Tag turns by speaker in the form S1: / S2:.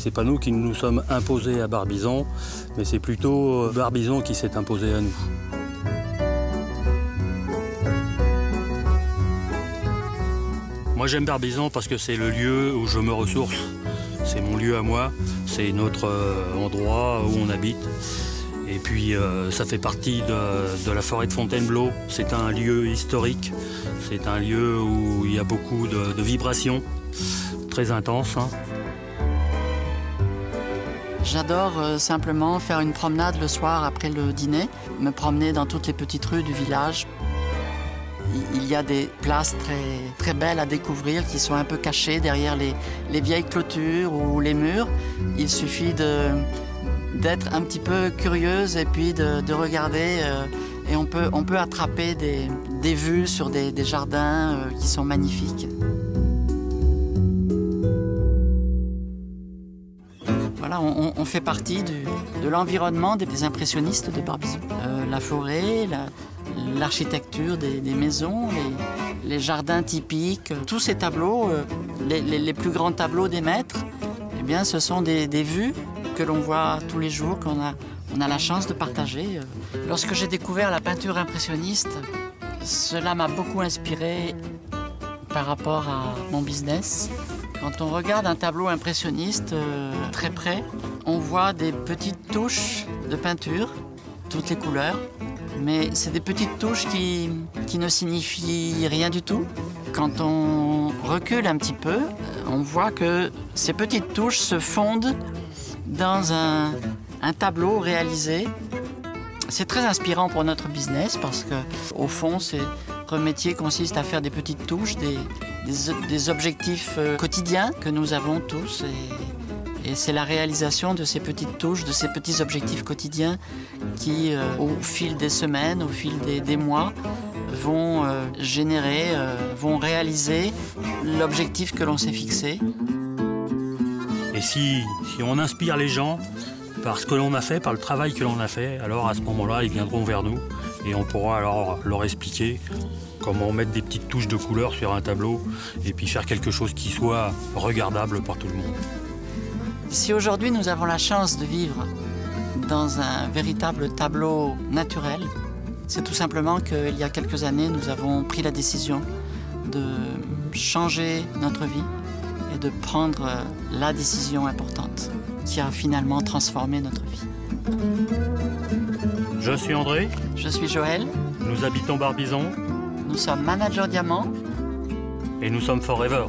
S1: C'est pas nous qui nous sommes imposés à Barbizon, mais c'est plutôt Barbizon qui s'est imposé à nous. Moi j'aime Barbizon parce que c'est le lieu où je me ressource. C'est mon lieu à moi, c'est notre endroit où on habite. Et puis ça fait partie de la forêt de Fontainebleau. C'est un lieu historique, c'est un lieu où il y a beaucoup de vibrations, très intenses. Hein.
S2: J'adore simplement faire une promenade le soir après le dîner, me promener dans toutes les petites rues du village. Il y a des places très belles à découvrir qui sont un peu cachées derrière les vieilles clôtures ou les murs. Il suffit d'être un petit peu curieuse et puis de regarder et on peut attraper des vues sur des jardins qui sont magnifiques. Voilà, on fait partie de l'environnement des impressionnistes de Barbizon. La forêt, l'architecture des maisons, les jardins typiques, tous ces tableaux, les plus grands tableaux des maîtres, eh bien, ce sont des vues que l'on voit tous les jours, qu'on a la chance de partager. Lorsque j'ai découvert la peinture impressionniste, cela m'a beaucoup inspiré par rapport à mon business. Quand on regarde un tableau impressionniste très près, on voit des petites touches de peinture, toutes les couleurs, mais c'est des petites touches qui ne signifient rien du tout. Quand on recule un petit peu, on voit que ces petites touches se fondent dans un tableau réalisé. C'est très inspirant pour notre business parce que, au fond, notre métier consiste à faire des petites touches, des objectifs quotidiens que nous avons tous. Et c'est la réalisation de ces petites touches, de ces petits objectifs quotidiens qui, au fil des semaines, au fil des mois, vont vont réaliser l'objectif que l'on s'est fixé.
S1: Et si on inspire les gens par ce que l'on a fait, par le travail que l'on a fait, alors à ce moment-là, ils viendront vers nous et on pourra alors leur expliquer comment mettre des petites touches de couleur sur un tableau et puis faire quelque chose qui soit regardable par tout le monde.
S2: Si aujourd'hui nous avons la chance de vivre dans un véritable tableau naturel, c'est tout simplement qu'il y a quelques années, nous avons pris la décision de changer notre vie et de prendre la décision importante qui a finalement transformé notre vie.
S1: Je suis André.
S2: Je suis Joël.
S1: Nous habitons Barbizon.
S2: Nous sommes Manager Diamant.
S1: Et nous sommes Forever.